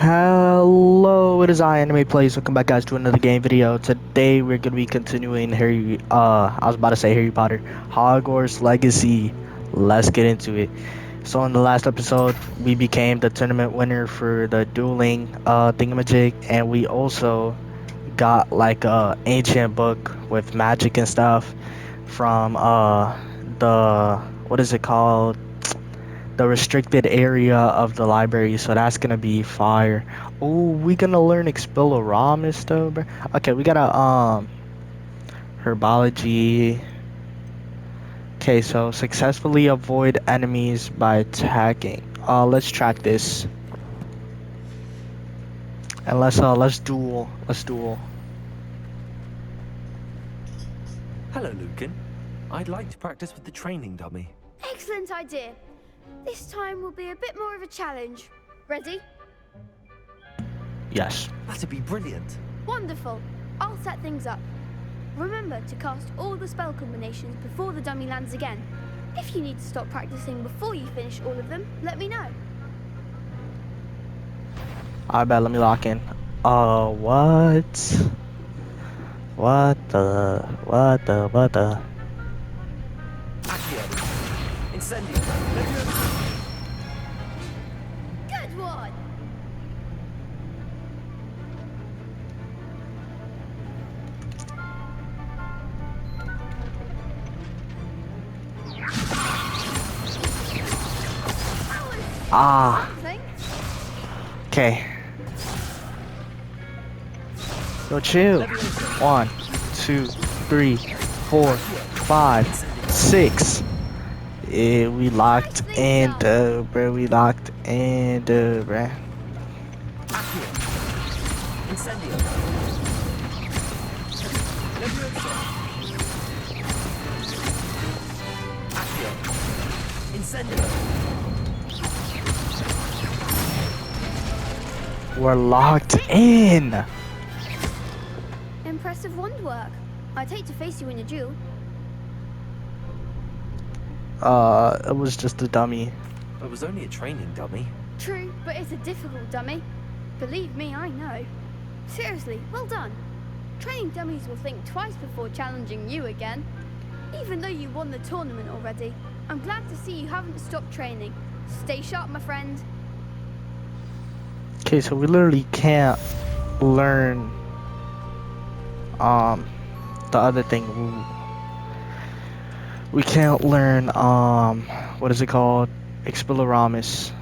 Hello, it is I, Anime Plays. Welcome back, guys, to another game video. Today, we're gonna be continuing I was about to say Harry Potter, Hogwarts Legacy. Let's get into it. So, in the last episode, we became the tournament winner for the dueling, thingamajig, and we also got like a ancient book with magic and stuff from, what is it called? The restricted area of the library, so that's gonna be fire. Oh, we gonna learn Expelliarmus though, bro. Okay, we gotta herbology. Okay, so successfully avoid enemies by attacking. Let's track this and let's duel. Let's duel. Hello, Lucan. I'd like to practice with the training dummy. Excellent idea. This time will be a bit more of a challenge. Ready? Yes. That'd be brilliant. Wonderful. I'll set things up. Remember to cast all the spell combinations before the dummy lands again. If you need to stop practicing before you finish all of them, let me know. I bet. Let me lock in. What? What the? Accio. Incendio. Leviosa. Good one! Ah. Something. Okay. Yo, chill. 1, 2, 3, 4, 5, 6. Yeah, we locked in, bro. We locked in, bro. Accio. Incendio. Leviosa. Accio. Incendio. We're locked in. Impressive wand work. I'd hate to face you in a duel. It was just a dummy. It was only a training dummy. True, but it's a difficult dummy. Believe me, I know. Seriously, well done. Training dummies will think twice before challenging you again. Even though you won the tournament already, I'm glad to see you haven't stopped training. Stay sharp, my friend. Okay, so we literally can't learn, the other thing. We can't learn, what is it called? Expelliarmus.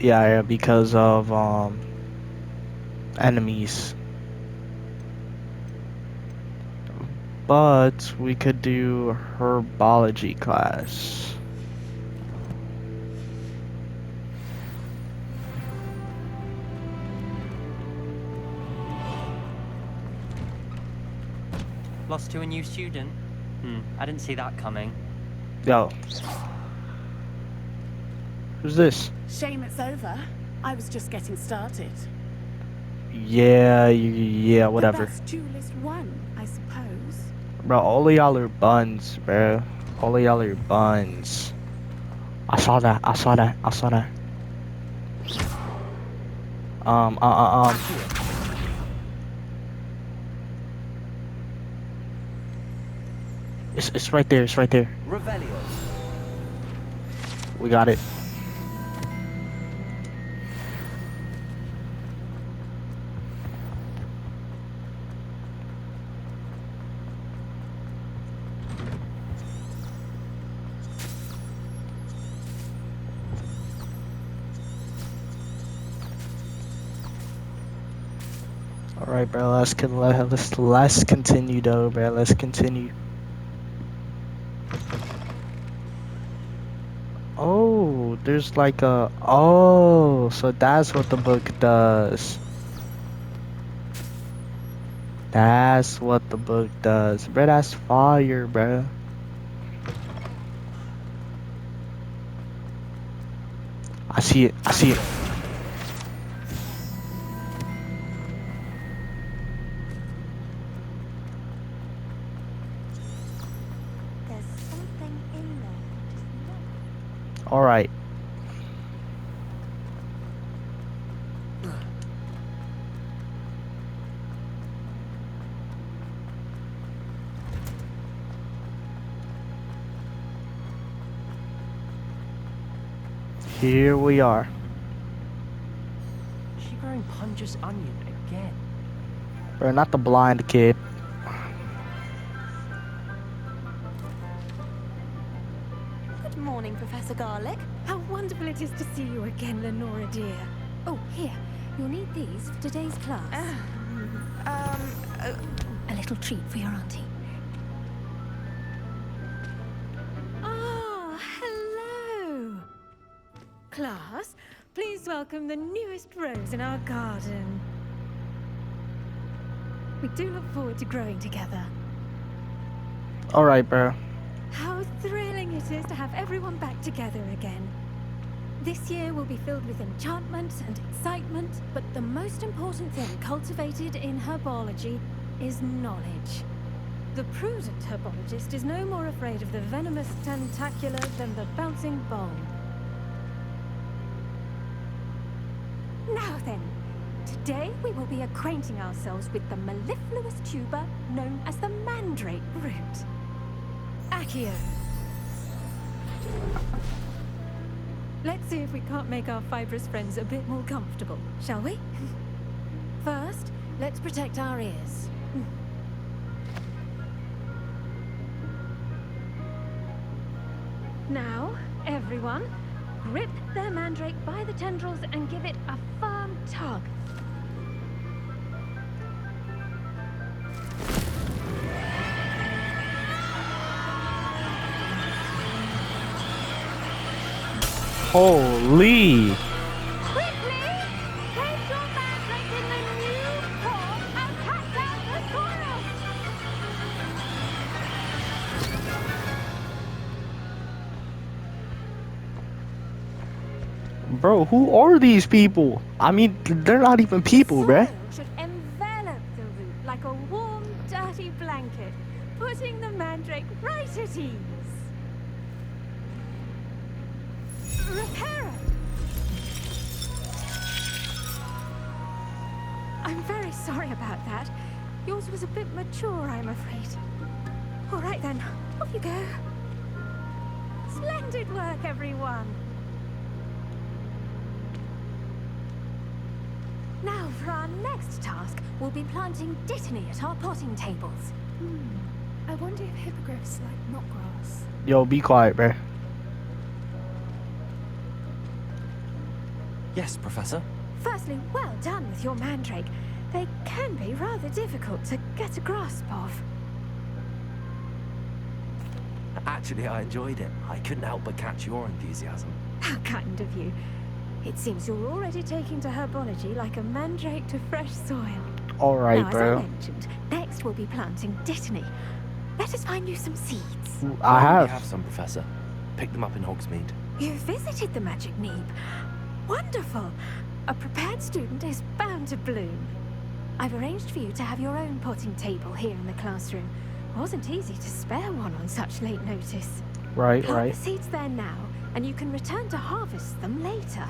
Yeah, because of, enemies. But we could do herbology class. Lost to a new student? I didn't see that coming. Yo. Who's this? Shame it's over. I was just getting started. Yeah, whatever. The best duelist won, I suppose. Bro, all of y'all are buns, bro. All of y'all are buns. I saw that. It's right there, Revelio. We got it. Alright, bro, let's continue though, bro. Let's continue. Oh, there's like a so that's what the book does. That's what the book does. Bro, that's fire, bro. I see it. There's something in there. Alright. Here we are. Is she growing Punja's onion again? Bro, not the blind kid. Good morning, Professor Garlick. How wonderful it is to see you again, Lenora dear. Oh, here. You'll need these for today's class. A little treat for your auntie. Ah, hello. Class, please welcome the newest rose in our garden. We do look forward to growing together. Alright, bro. How thrilling it is to have everyone back together again. This year will be filled with enchantment and excitement, but the most important thing cultivated in herbology is knowledge. The prudent herbologist is no more afraid of the venomous tentacula than the bouncing bulb. Now then, today we will be acquainting ourselves with the mellifluous tuber known as the mandrake root. Accio. Let's see if we can't make our fibrous friends a bit more comfortable, shall we? First, let's protect our ears. Now, everyone, grip their mandrake by the tendrils and give it a firm tug. Holy! Quickly! Place your mandrake in the new pot and cut down the soil! Bro, who are these people? I mean, they're not even people, bruh. Soil should envelop the root like a warm, dirty blanket, putting the mandrake right at ease. Reparo! I'm very sorry about that. Yours was a bit mature, I'm afraid. All right then, off you go. Splendid work, everyone. Now, for our next task, we'll be planting dittany at our potting tables. I wonder if hippogriffs like knotgrass. Yo, be quiet, bruh. Yes, Professor. Firstly, well done with your mandrake. They can be rather difficult to get a grasp of. Actually, I enjoyed it. I couldn't help but catch your enthusiasm. How kind of you. It seems you're already taking to herbology like a mandrake to fresh soil. Alright, Now, bro. as I mentioned, next we'll be planting dittany. Let us find you some seeds. I already have. have some, Professor. Picked them up in Hogsmeade. You visited the Magic Neep. Wonderful. A prepared student is bound to bloom. I've arranged for you to have your own potting table here in the classroom. Wasn't easy to spare one on such late notice. Right, Plant right. the seeds there now, and you can return to harvest them later.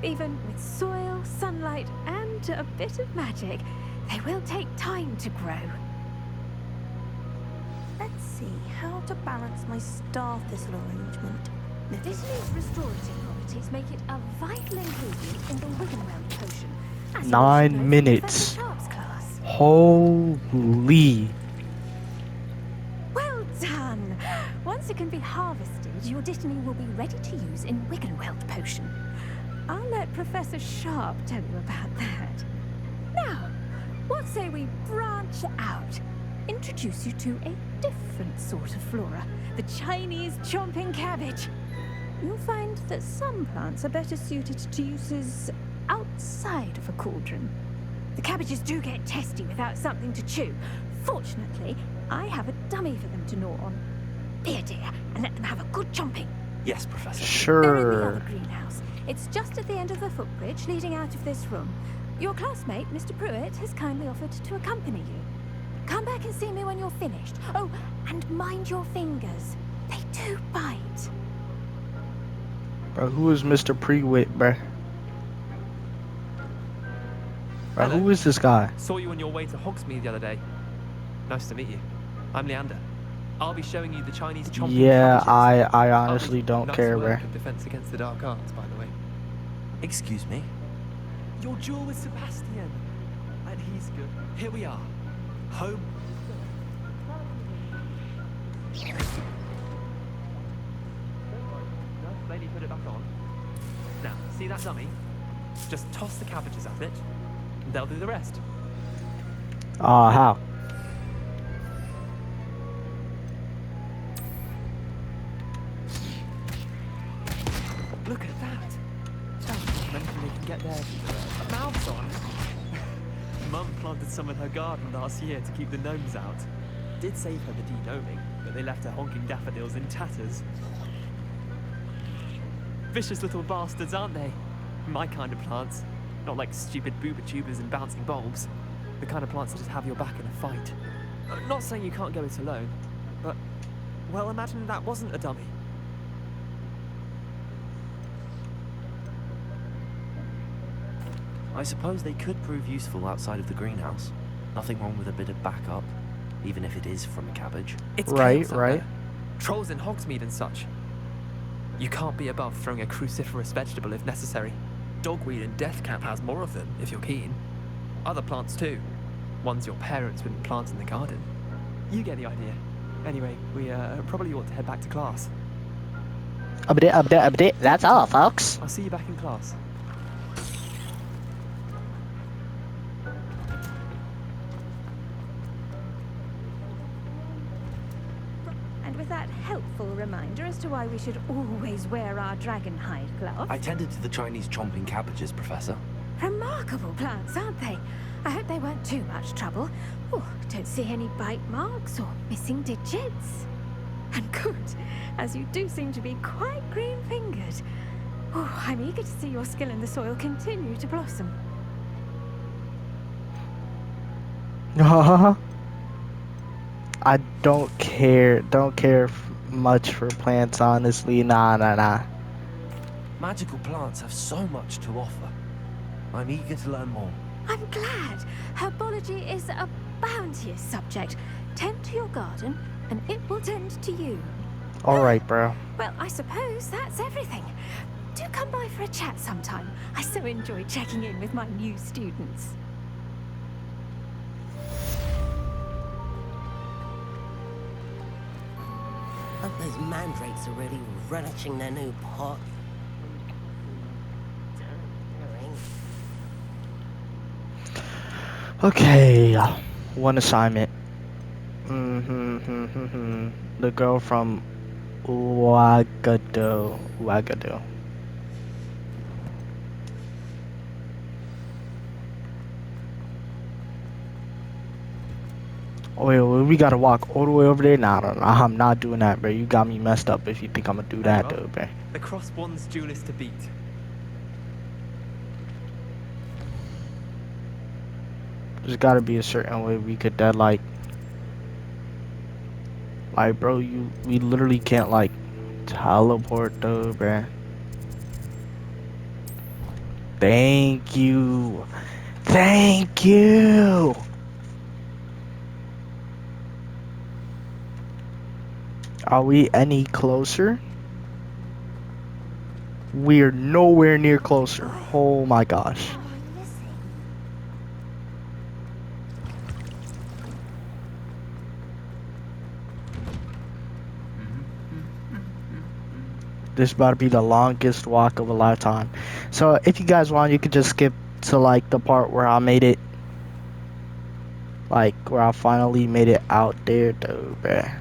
Even with soil, sunlight, and a bit of magic, they will take time to grow. Let's see how to balance my star thistle arrangement. Dittany's restorative properties make it a vital ingredient in the Wiggenweld potion. as you 9 should know from minutes. Professor Sharp's class. Holy. Well done! Once it can be harvested, your dittany will be ready to use in Wiggenweld potion. I'll let Professor Sharp tell you about that. Now, what say we branch out? Introduce you to a different sort of flora, the Chinese chomping cabbage. You'll find that some plants are better suited to uses outside of a cauldron. The cabbages do get testy without something to chew. Fortunately, I have a dummy for them to gnaw on. Be a dear and let them have a good chomping. Yes, Professor. They're in the Sure. other greenhouse. It's just at the end of the footbridge leading out of this room. Your classmate, Mr. Pruitt, has kindly offered to accompany you. Come back and see me when you're finished. Oh, and mind your fingers. They do bite. Bro, who is Mr. Prewitt, bro? Bro, Hello. who is this guy? Saw you on your way to Hogsmeade the other day. Nice to meet you. I'm Leander. I'll be showing you the Chinese chomping Yeah, cabbages. I I'll honestly be don't nice care, work bro. in defense against the dark arts, by the way. Excuse me? Your duel with Sebastian. And he's good. Here we are. Home. No, lady, put it back on. Now, see that dummy? Just toss the cabbages at it, and they'll do the rest. How? Look at that. Oh, mention they can get their mouths on. Mum planted some in her garden last year to keep the gnomes out. Did save her the de-gnoming, but they left her honking daffodils in tatters. Vicious little bastards, aren't they? My kind of plants. Not like stupid booba tubers and bouncing bulbs. The kind of plants that just have your back in a fight. Not saying you can't go it alone, but, well, imagine that wasn't a dummy. I suppose they could prove useful outside of the greenhouse. Nothing wrong with a bit of backup, even if it is from a cabbage. It's Right, chaos out right. there. Trolls in Hogsmeade and such. You can't be above throwing a cruciferous vegetable if necessary. Dogweed and deathcap has more of them, if you're keen. Other plants too. Ones your parents wouldn't plant in the garden. You get the idea. Anyway, we probably ought to head back to class. Update. That's all, folks. I'll see you back in class. And with that helpful reminder as to why we should always wear our dragon hide gloves. I tended to the Chinese chomping cabbages, Professor. Remarkable plants, aren't they? I hope they weren't too much trouble. Oh, don't see any bite marks or missing digits. And good, as you do seem to be quite green-fingered. Oh, I'm eager to see your skill in the soil continue to blossom. I don't care much for plants, honestly. Nah. Magical plants have so much to offer. I'm eager to learn more. I'm glad. Herbology is a bounteous subject. Tend to your garden, and it will tend to you. Alright, bro. Well, I suppose that's everything. Do come by for a chat sometime. I so enjoy checking in with my new students. Hope those mandrakes are really relishing their new pot. Okay, one assignment. The girl from Wagado. Oh, wait, we gotta walk all the way over there? Nah, I'm not doing that, bro. You got me messed up if you think I'm gonna do that, Very well. though, bro. The Crossbonds duelist to beat. There's gotta be a certain way we could that, like, bro, we literally can't, like, teleport, though, bro. Thank you. Are we any closer? We're nowhere near closer. Oh my gosh. This is about to be the longest walk of a lifetime. So if you guys want, you could just skip to like the part where I made it, like where I finally made it out there, though, bruh.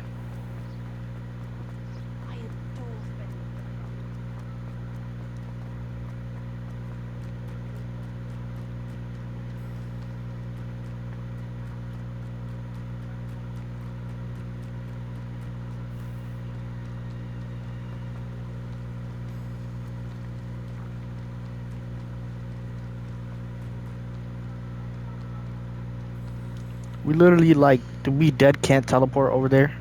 We literally, like, we dead can't teleport over there.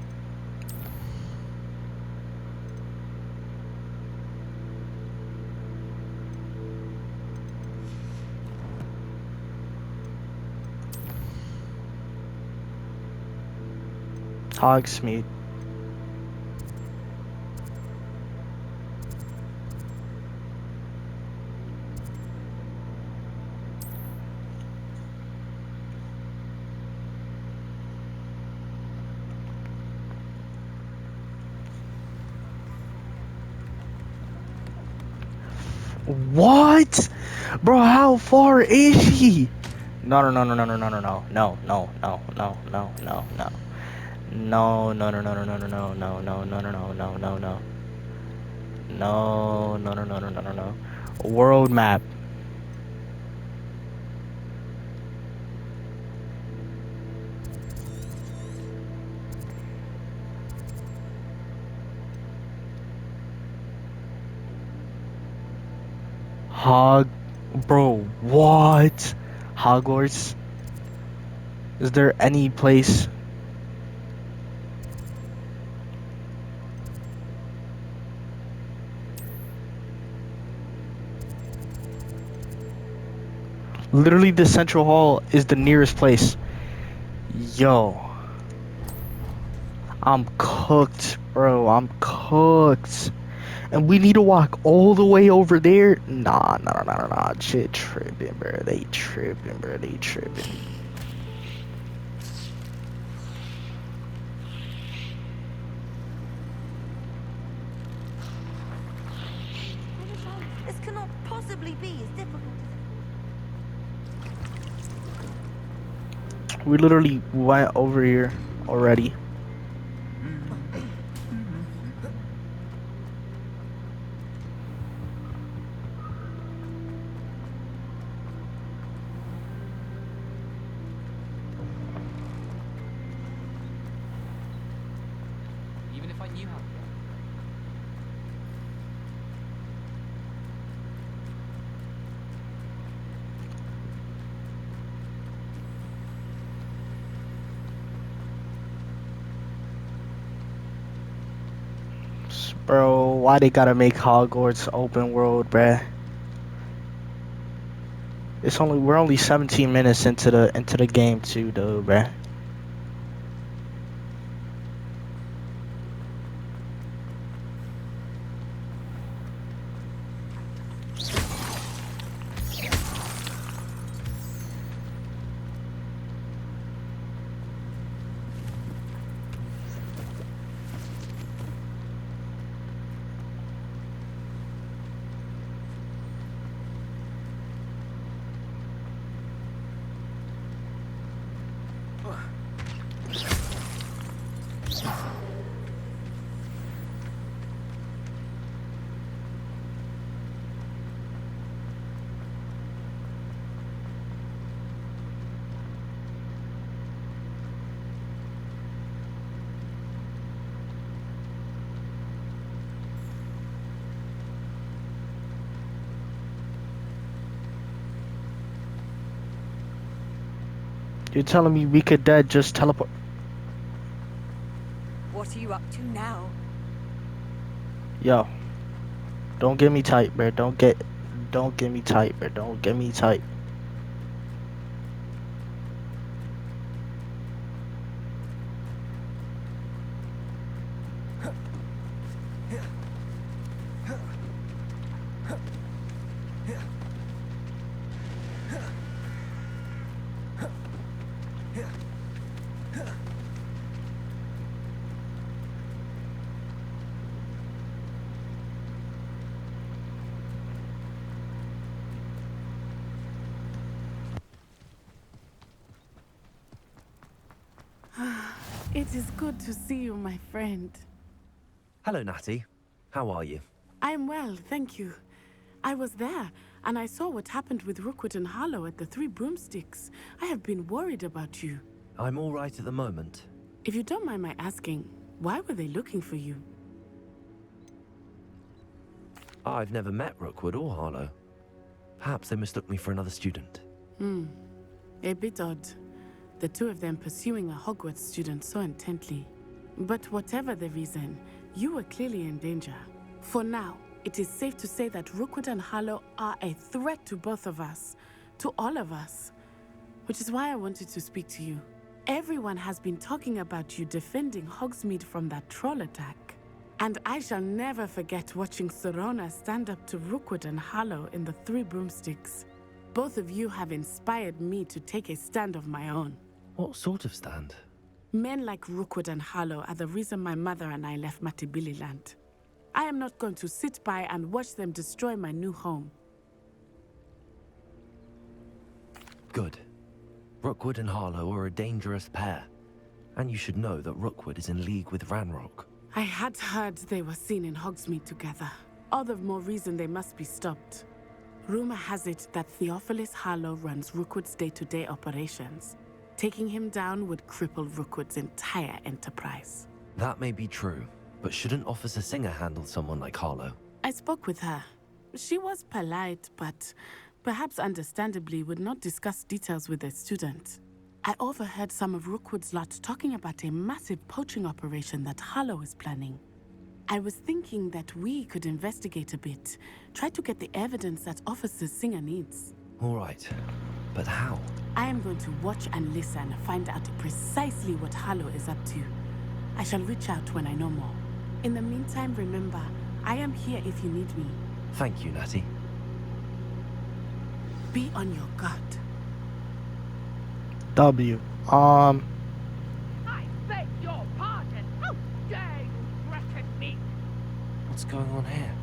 Hogsmeade. What? Bro, how far is she? No, no, no, no, no, no, no, no, no, no, no, no, no, no, no. No, no, no, no, no, no, no, no, no, no, no, no, no, no, no. No, no, no, no, no, no, no, no. World map. Hog, bro, what? Hogwarts? Is there any place? Literally, the Central Hall is the nearest place. Yo, I'm cooked, bro. I'm cooked. And we need to walk all the way over there? Nah, nah, nah, nah, nah. Shit tripping, bro. They tripping, bro. They tripping. This cannot possibly be as difficult as We literally went over here already. Even if I knew how to. Bro, why they gotta make Hogwarts open world, bruh? We're only 17 minutes into the game too, though, bruh. You're telling me we could just teleport? What are you up to now? Yo, don't get me tight, bro. Don't get me tight, bro. Don't get me tight. It is good to see you, my friend. Hello, Natty. How are you? I'm well, thank you. I was there, and I saw what happened with Rookwood and Harlow at the Three Broomsticks. I have been worried about you. I'm all right at the moment. If you don't mind my asking, why were they looking for you? I've never met Rookwood or Harlow. Perhaps they mistook me for another student. A bit odd. The two of them pursuing a Hogwarts student so intently. But whatever the reason, you were clearly in danger. For now, it is safe to say that Rookwood and Harlow are a threat to both of us. To all of us. Which is why I wanted to speak to you. Everyone has been talking about you defending Hogsmeade from that troll attack. And I shall never forget watching Serona stand up to Rookwood and Harlow in the Three Broomsticks. Both of you have inspired me to take a stand of my own. What sort of stand? Men like Rookwood and Harlow are the reason my mother and I left Matibili land. I am not going to sit by and watch them destroy my new home. Good. Rookwood and Harlow are a dangerous pair. And you should know that Rookwood is in league with Ranrock. I had heard they were seen in Hogsmeade together. All the more reason they must be stopped. Rumor has it that Theophilus Harlow runs Rookwood's day-to-day operations. Taking him down would cripple Rookwood's entire enterprise. That may be true, but shouldn't Officer Singer handle someone like Harlow? I spoke with her. She was polite, but perhaps understandably would not discuss details with a student. I overheard some of Rookwood's lot talking about a massive poaching operation that Harlow is planning. I was thinking that we could investigate a bit, try to get the evidence that Officer Singer needs. All right, but how? I am going to watch and listen, find out precisely what Harlow is up to. I shall reach out when I know more. In the meantime, remember, I am here if you need me. Thank you, Natty. Be on your guard. W. I beg your pardon. How dare you threaten me? What's going on here?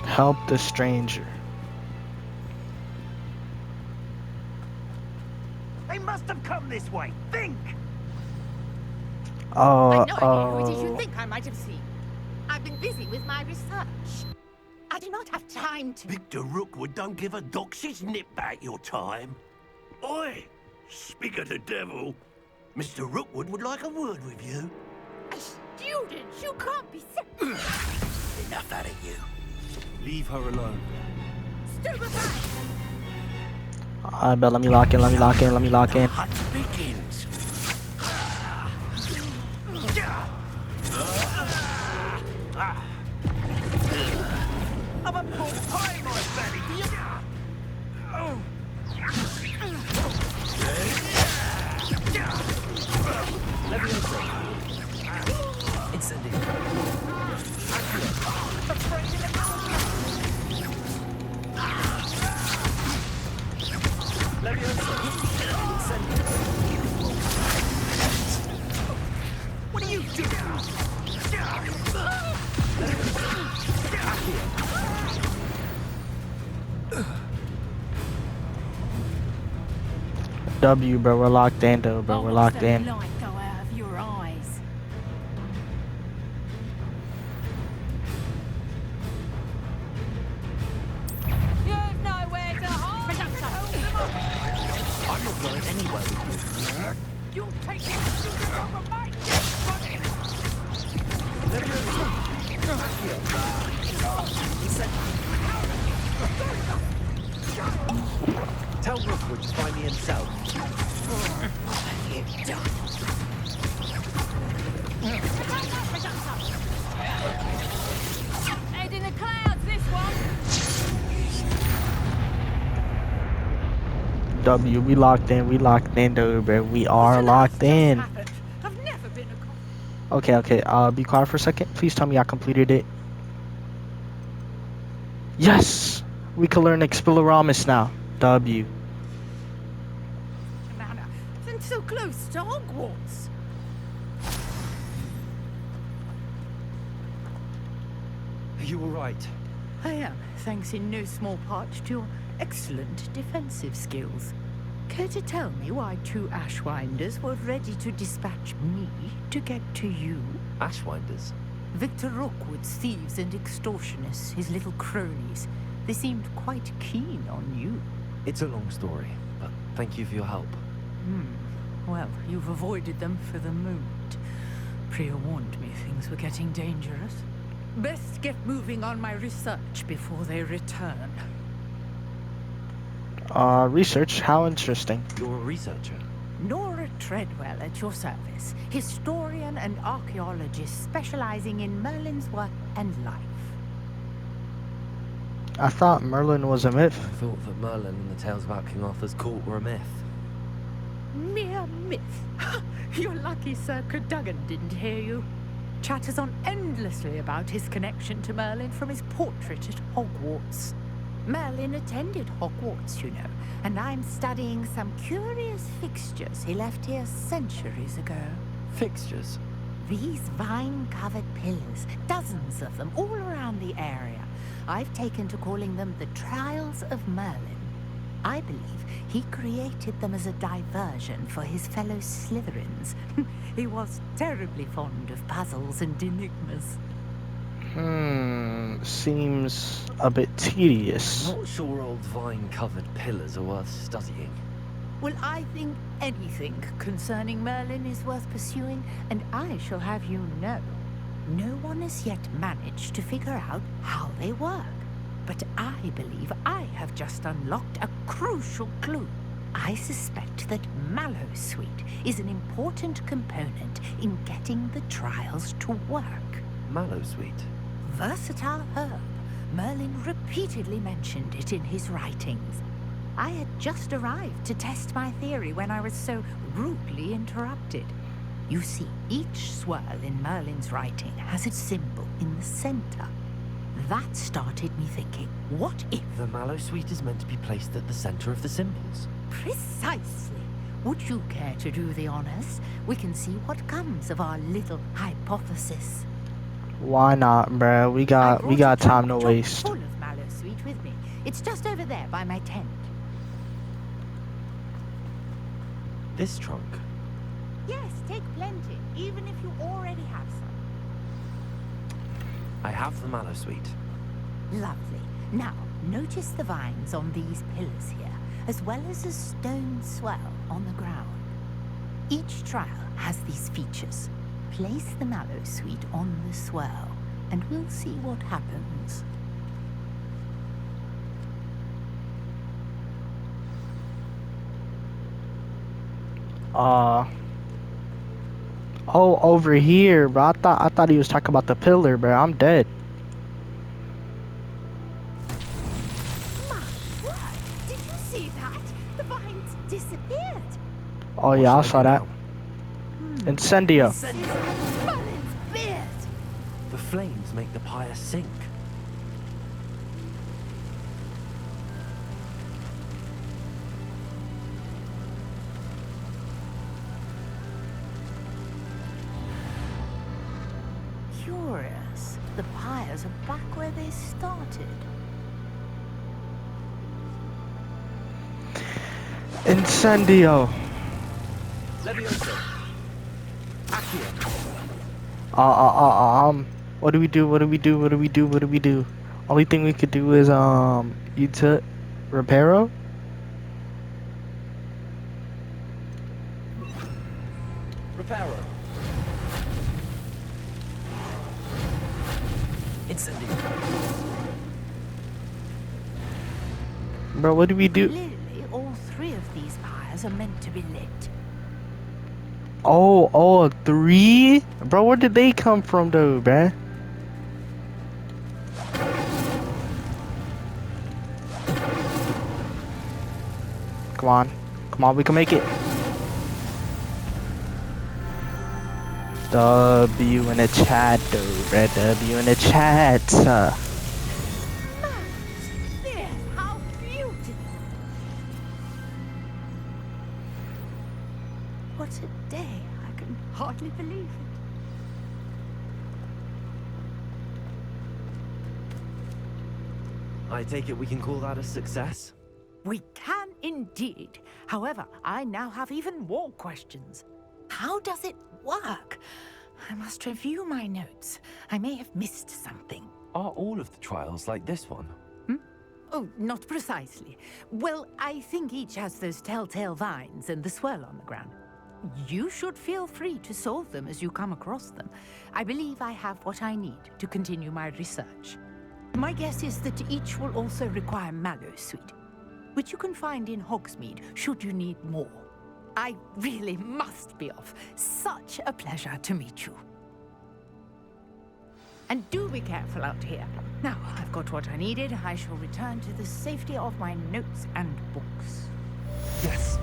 Help the stranger. They must have come this way. Think! I've no idea who it is you think I might have seen. I've been busy with my research. I do not have time to... Victor Rookwood don't give a doxy's nip back your time. Oi! Speak of the devil. Mr. Rookwood would like a word with you. A student? You can't be serious. Enough out of you. Leave her alone. Stupefy! I bet let me lock in, let me lock in, let me lock in. The hunt begins. I'm a poor pie, my belly. What are you doing? W, bro, we're locked in, though, bro, we're locked in. Light go out of your eyes. You've nowhere to hide. I'm not going anywhere with you. You'll take it over my Tell Rookwood to find me himself. Head in the clouds, this one. W, we locked in, though, bro. We are locked in. I've never been a... Okay, be quiet for a second. Please tell me I completed it. Yes! We can learn Expelliarmus now. W. Manor, and so close to Hogwarts. Are you all right? I am, thanks in no small part to your excellent defensive skills. Care to tell me why two Ashwinders were ready to dispatch me to get to you? Ashwinders? Victor Rookwood's thieves and extortionists, his little cronies. They seemed quite keen on you. It's a long story, but thank you for your help. Well, you've avoided them for the moment. Priya warned me things were getting dangerous. Best get moving on my research before they return. Research? How interesting. You're a researcher? Nora Treadwell at your service. Historian and archaeologist specializing in Merlin's work and life. I thought Merlin was a myth. I thought that Merlin and the tales about King Arthur's court were a myth. Mere myth. You're lucky Sir Cadogan didn't hear you. Chatters on endlessly about his connection to Merlin from his portrait at Hogwarts. Merlin attended Hogwarts, you know, and I'm studying some curious fixtures he left here centuries ago. Fixtures? These vine-covered pillars, dozens of them all around the area, I've taken to calling them the Trials of Merlin. I believe he created them as a diversion for his fellow Slytherins. He was terribly fond of puzzles and enigmas. Seems a bit tedious. Not sure old vine-covered pillars are worth studying. Well, I think anything concerning Merlin is worth pursuing, and I shall have you know, no one has yet managed to figure out how they work. But I believe I have just unlocked a crucial clue. I suspect that Mallowsweet is an important component in getting the trials to work. Mallowsweet? Versatile herb. Merlin repeatedly mentioned it in his writings. I had just arrived to test my theory when I was so rudely interrupted. You see, each swirl in Merlin's writing has its symbol in the center. That started me thinking, what if... The Mallowsweet is meant to be placed at the center of the symbols. Precisely. Would you care to do the honors? We can see what comes of our little hypothesis. Why not, bruh? We got time to waste. Full of Mallowsweet with me. It's just over there by my tent. This trunk? Yes, take plenty, even if you already have some. I have the Mallowsweet. Lovely. Now, notice the vines on these pillars here, as well as a stone swell on the ground. Each trial has these features. Place the Mallowsweet on the swell, and we'll see what happens. Oh, over here, bro. I thought he was talking about the pillar, bro. I'm dead. My word! Did you see that? The vines disappeared. Oh yeah, I saw that. Incendio. Merlin's beard. The flames make the pyre sink. Curious. The pyres are back where they started. Incendio. Levioso. Accio. What do we do? What do we do? What do we do? What do we do? Only thing we could do is you took Reparo. Reparo. Incendio. Bro, what do we do? Clearly, all three of these pyres are meant to be lit. Oh, 3? Bro, where did they come from though, bruh? Come on. Come on, we can make it. W in the chat though, bruh. W in the chat. There, how beautiful! What a day! I can hardly believe it. I take it we can call that a success? We can indeed. However, I now have even more questions. How does it work? I must review my notes. I may have missed something. Are all of the trials like this one? Oh, not precisely. Well, I think each has those telltale vines and the swirl on the ground. You should feel free to solve them as you come across them. I believe I have what I need to continue my research. My guess is that each will also require Mallowsweet, which you can find in Hogsmeade should you need more. I really must be off. Such a pleasure to meet you. And do be careful out here. Now, I've got what I needed. I shall return to the safety of my notes and books. Yes.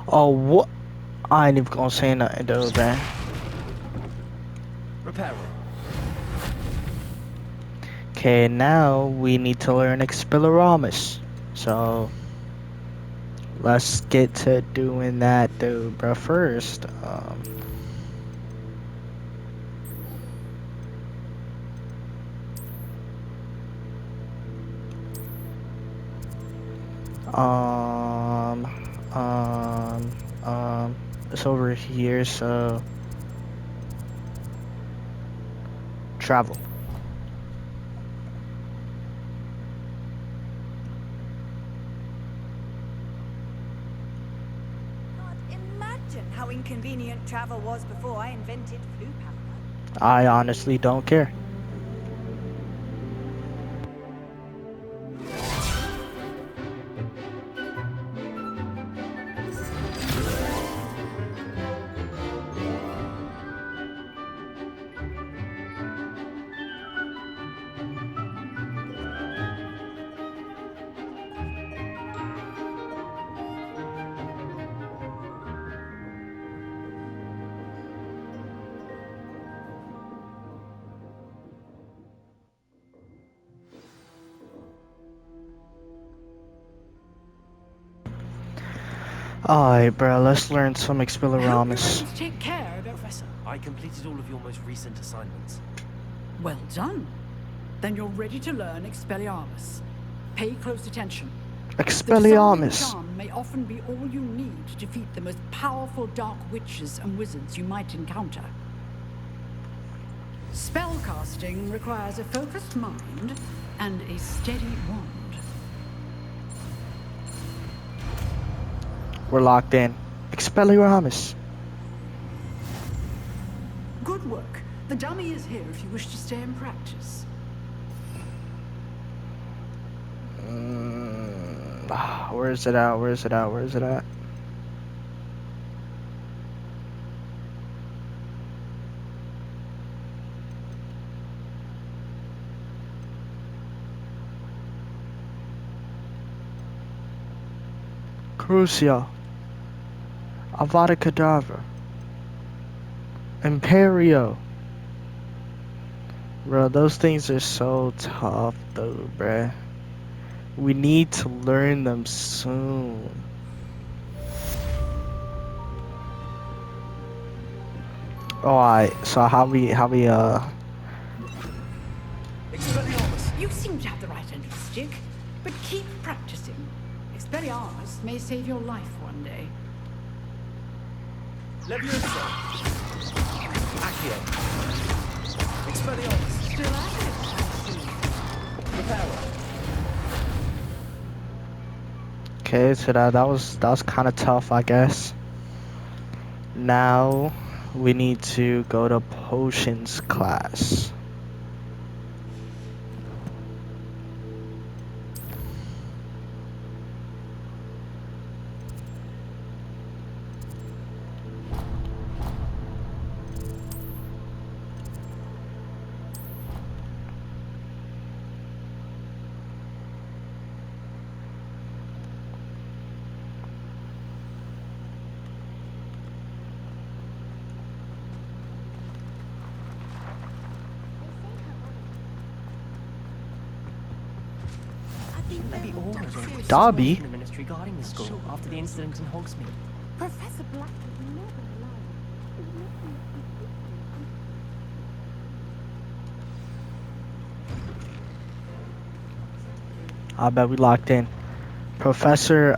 Oh, what? I ain't even gonna say nothing though, bruh. Reparo. Okay, now we need to learn Expelliarmus. So, Let's get to doing that though, bro. First, um, it's over here. So travel. Imagine how inconvenient travel was before I invented flu powder. I honestly don't care. Alright, bro, let's learn some I hope you're able Expelliarmus. to take care of it. Professor, I completed all of your most recent assignments. Well done. Then you're ready to learn Expelliarmus. Pay close attention. The disarming Expelliarmus. charm may often be all you need to defeat the most powerful dark witches and wizards you might encounter. Spellcasting requires a focused mind and a steady wand. We're locked in. Expelliarmus. Good work. The dummy is here if you wish to stay and practice. Where is it at? Where is it at? Where is it at? Crucia. Avada Kedavra. Imperio. Bro, those things are so tough though, bruh. We need to learn them soon. Alright, so how we Expelliarmus, you seem to have the right end of the stick, but keep practicing. Expelliarmus may save your life one day. Leviosa! Accio! Expelliarmus! Still at it, I see. Reparo! Okay, so that was kind of tough, I guess. Now we need to go to potions class. Maybe almost over. Dobby? The ministry guarding the school after the incident in Hogsmeade. Professor Black would never allow I bet we locked in. Professor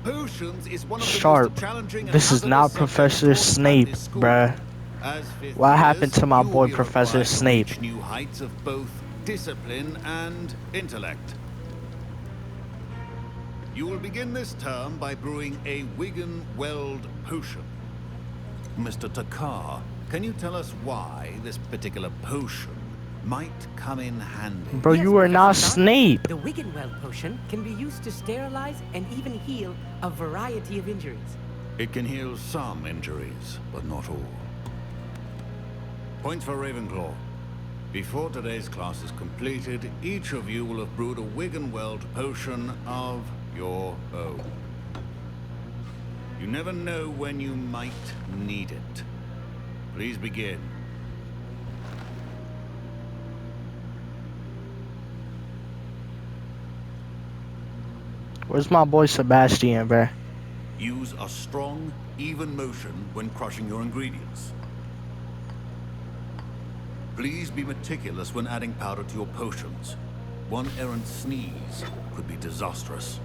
Potions is one of the Sharp. most challenging and This is not hazardous Professor subjects taught at Snape, this school. bruh. As fifth What happened years, to my you will boy be Professor required to Snape? reach new heights of both discipline and intellect. You will begin this term by brewing a Wigan-Weld potion. Mr. Takar, can you tell us why this particular potion might come in handy? Bro, you are not Snape. The Wiggenweld potion can be used to sterilize and even heal a variety of injuries. It can heal some injuries, but not all. Points for Ravenclaw. Before today's class is completed, each of you will have brewed a Wiggenweld potion of your own. You never know when you might need it. Please begin. Where's my boy Sebastian, bruh? Use a strong, even motion when crushing your ingredients. Please be meticulous when adding powder to your potions. One errant sneeze could be disastrous.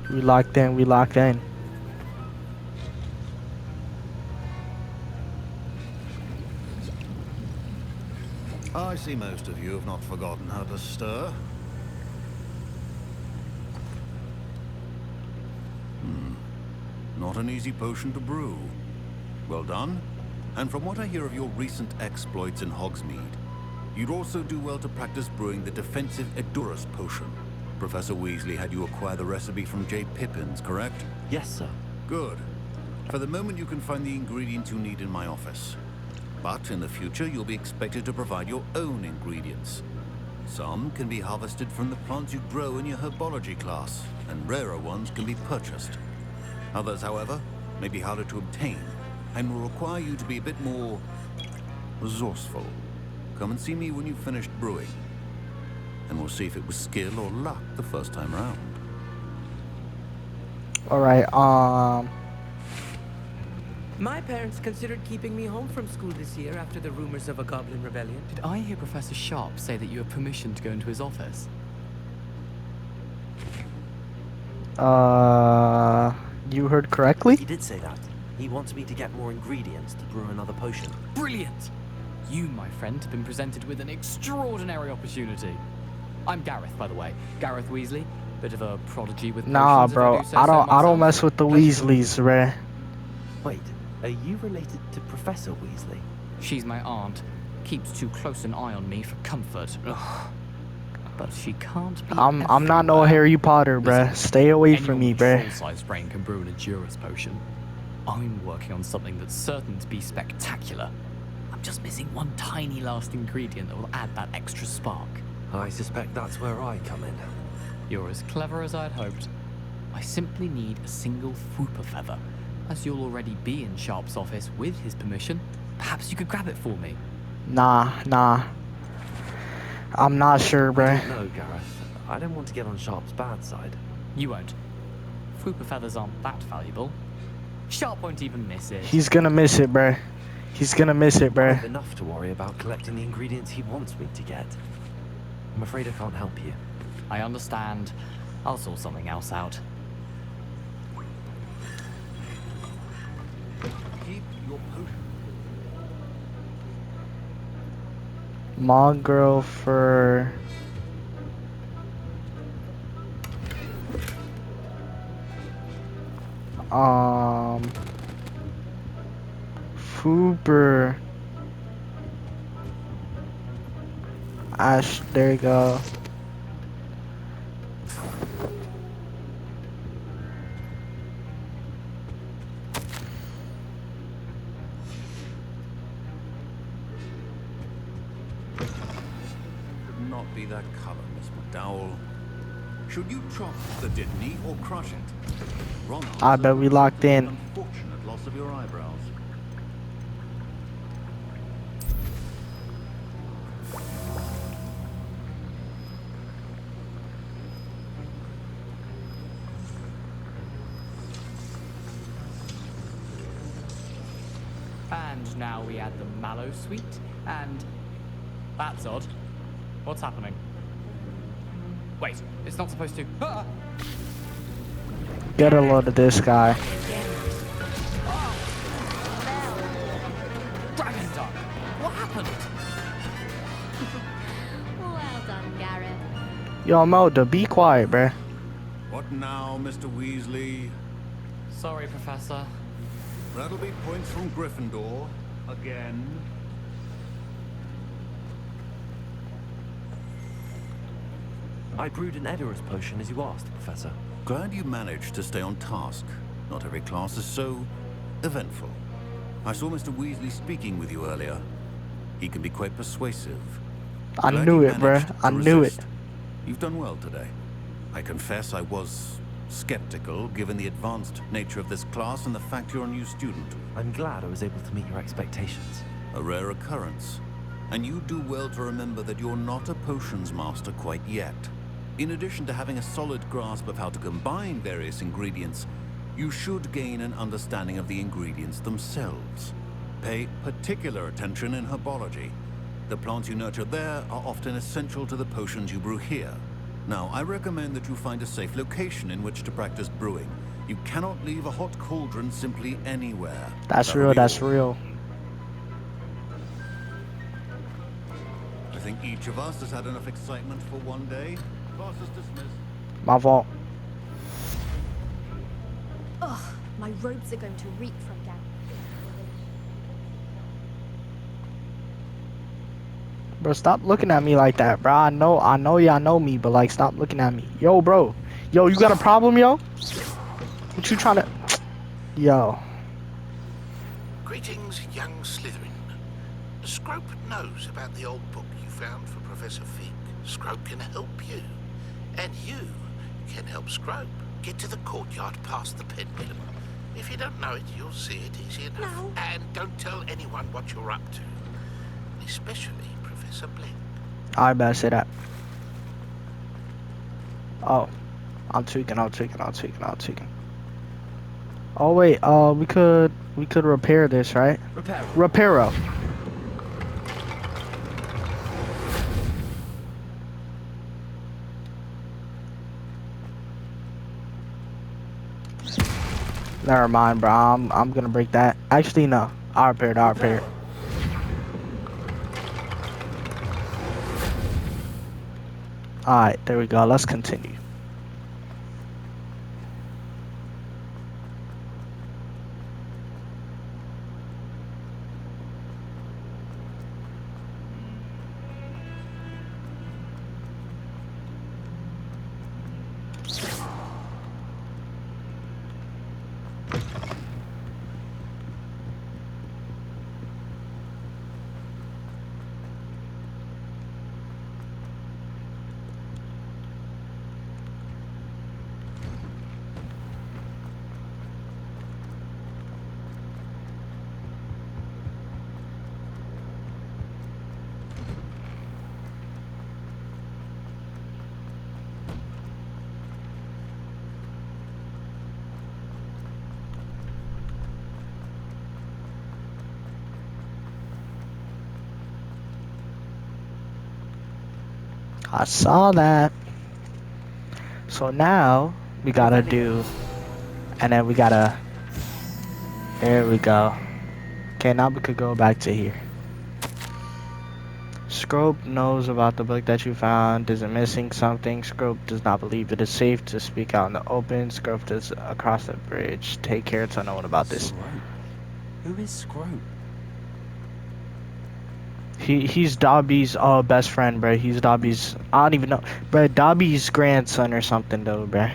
We locked in, we locked in. I see most of you have not forgotten how to stir. Not an easy potion to brew. Well done. And from what I hear of your recent exploits in Hogsmeade, you'd also do well to practice brewing the defensive Edurus potion. Professor Weasley had you acquire the recipe from J. Pippin's, correct? Yes, sir. Good. For the moment, you can find the ingredients you need in my office. But in the future, you'll be expected to provide your own ingredients. Some can be harvested from the plants you grow in your herbology class, and rarer ones can be purchased. Others, however, may be harder to obtain, and will require you to be a bit more resourceful. Come and see me when you've finished brewing, and we'll see if it was skill or luck the first time round. Alright, My parents considered keeping me home from school this year after the rumors of a goblin rebellion. Did I hear Professor Sharp say that you have permission to go into his office? you heard correctly? He did say that. He wants me to get more ingredients to brew another potion. Brilliant! You, my friend, have been presented with an extraordinary opportunity. I'm Gareth, by the way. Gareth Weasley. Bit of a prodigy with Nah, potions, if bro. do say I so don't myself. mess with the Weasleys, bruh. Wait, are you related to Professor Weasley? She's my aunt. Keeps too close an eye on me for comfort. Ugh. But she can't be I'm not no everywhere. Harry Potter, bruh. Listen, Stay away anyone from me, with a bruh. full-sized brain can brew an Edurus potion. I'm working on something that's certain to be spectacular. I'm just missing one tiny last ingredient that will add that extra spark. I suspect that's where I come in. You're as clever as I'd hoped. I simply need a single Fwooper feather. As you'll already be in Sharp's office with his permission, perhaps you could grab it for me. Nah. I'm not sure, bruh. No, Gareth. I don't want to get on Sharp's bad side. You won't. Fwooper feathers aren't that valuable. Sharp won't even miss it. He's gonna miss it, bruh. He's gonna miss it, I bruh. have enough to worry about collecting the ingredients he wants me to get. I'm afraid I can't help you. I understand. I'll sort something else out. Keep your potion. Mongrel for... Fwooper. Ash, there you go. Could not be that color, Miss McDowell. Should you chop the Dittany or crush it? Wrong I answer bet we would locked result in. an unfortunate loss of your eyebrows. And now we add the mallow sweet, and... That's odd. What's happening? Wait, it's not supposed to... Ah! Get a load of this guy. Dragon Duck! What happened? Well done, Gareth. Yo, Melda, be quiet, bruh. What now, Mr. Weasley? Sorry, Professor. That'll be points from Gryffindor. Again. I brewed an Edurus potion as you asked, Professor. Glad you managed to stay on task. Not every class is so eventful. I saw Mr. Weasley speaking with you earlier. He can be quite persuasive. I Glad knew you it, bruh. managed I to knew it. resist. You've done well today. I confess I was skeptical given the advanced nature of this class and the fact you're a new student. I'm glad I was able to meet your expectations. A rare occurrence. And you do well to remember that you're not a potions master quite yet. In addition to having a solid grasp of how to combine various ingredients, you should gain an understanding of the ingredients themselves. Pay particular attention in herbology. The plants you nurture there are often essential to the potions you brew here. Now, I recommend that you find a safe location in which to practice brewing. You cannot leave a hot cauldron simply anywhere. That's real, that's real. I think each of us has had enough excitement for one day. Class is dismissed. My fault. Ugh, my robes are going to reek from down. Bro, stop looking at me like that, bro. I know y'all know me, but like, stop looking at me. Yo, bro. Yo, you got a problem, yo? What you trying to... Yo. Greetings, young Slytherin. Scrope knows about the old book you found for Professor Fig. Scrope can help you. And you can help Scrope. Get to the courtyard past the pendulum. If you don't know it, you'll see it easy enough. No. And don't tell anyone what you're up to. Especially Professor Blake. I better say that. Oh. I'm tweaking. Oh wait, we could repair this, right? Reparo. Never mind, bro. I'm gonna break that. Actually, no. I'll repair it. Alright, there we go. Let's continue. I saw that. So now we gotta do, and then we gotta, there we go. Okay, now we could go back to here. Scrope knows about the book that you found. Is it missing something? Scrope does not believe it is safe to speak out in the open. Scrope does across the bridge. Take care to know about this. Scrope? Who is Scrope? He's Dobby's best friend, bro. He's Dobby's, I don't even know, bro. Dobby's grandson or something though, bro.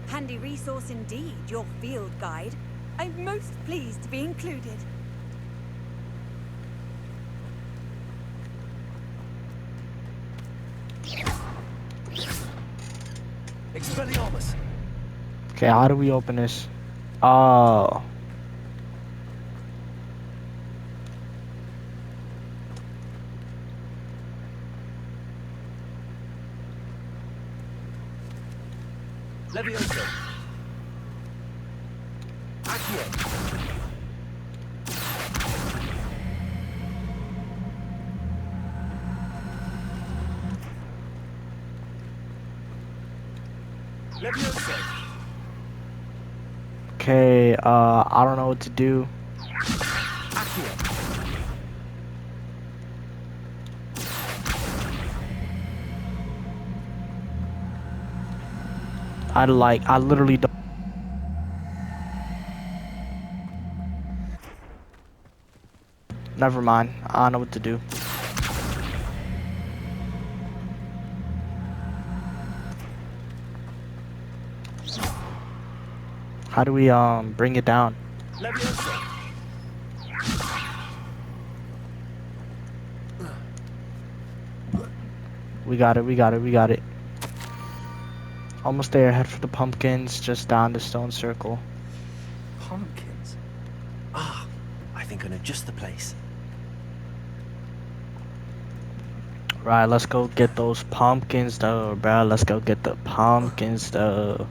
Handy resource indeed, your field guide. I'm most pleased to be included. Expelliarmus. Okay, how do we open this? Oh. Levioso. Accio. Levioso. Okay, I don't know what to do. I literally don't. Never mind. I don't know what to do. How do we bring it down? Leviosa! We got it, we got it, we got it. Almost there, head for the pumpkins, just down the stone circle. Pumpkins? Ah, I think I know just the place. Right, let's go get those pumpkins though, bro. Let's go get the pumpkins though.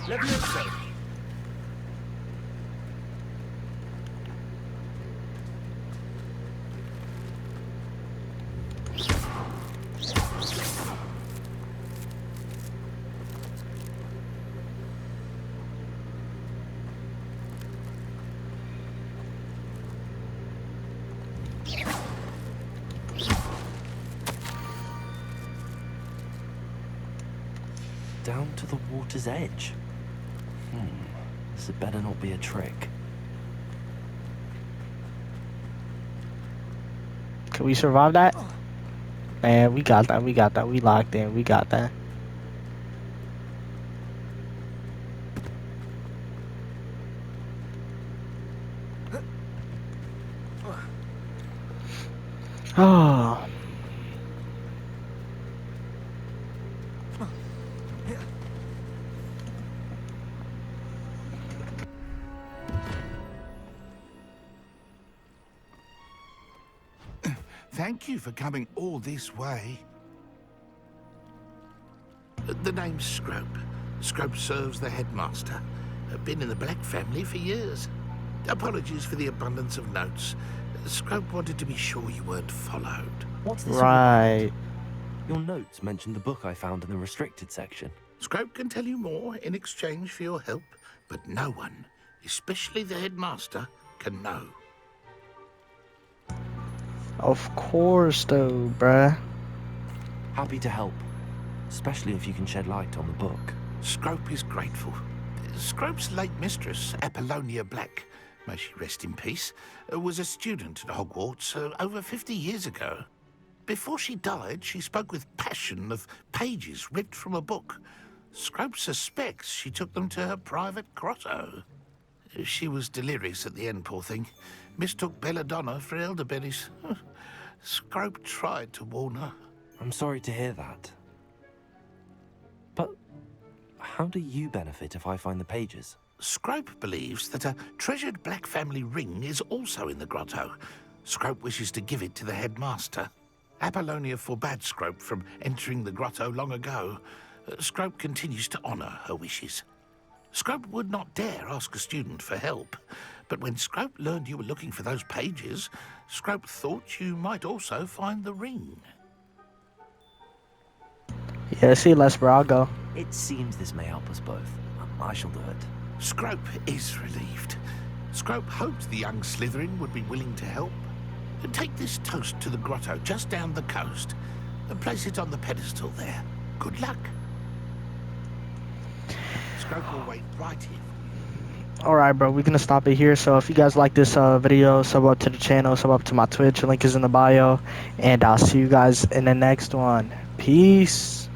Leviosa! Down to the water's edge. This had better not be a trick. Can we survive that? Man, we got that, we got that. We locked in, we got that. Oh. Thank you for coming all this way. The name's Scrope. Scrope serves the headmaster. Been in the Black family for years. Apologies for the abundance of notes. Scrope wanted to be sure you weren't followed. What's this? Right. Your notes mentioned the book I found in the restricted section. Scrope can tell you more in exchange for your help, but no one, especially the headmaster, can know. Of course though, bruh. Happy to help, especially if you can shed light on the book. Scrope is grateful. Scrope's late mistress, Apollonia Black, may she rest in peace, was a student at Hogwarts over 50 years ago. Before she died, she spoke with passion of pages ripped from a book. Scrope suspects she took them to her private grotto. She was delirious at the end, poor thing. Mistook belladonna for elderberries. Scrope tried to warn her. I'm sorry to hear that. But how do you benefit if I find the pages? Scrope believes that a treasured Black family ring is also in the grotto. Scrope wishes to give it to the headmaster. Apollonia forbade Scrope from entering the grotto long ago. Scrope continues to honour her wishes. Scrope would not dare ask a student for help, but when Scrope learned you were looking for those pages, Scrope thought you might also find the ring. Yeah, see you, Les, bro. I'll go. It seems this may help us both. I shall do it. Scrope is relieved. Scrope hoped the young Slytherin would be willing to help. Take this toast to the grotto just down the coast and place it on the pedestal there. Good luck. Scrope will wait right here. Alright, bro, we're gonna stop it here. So if you guys like this video, sub up to the channel, sub up to my Twitch, link is in the bio, and I'll see you guys in the next one. Peace.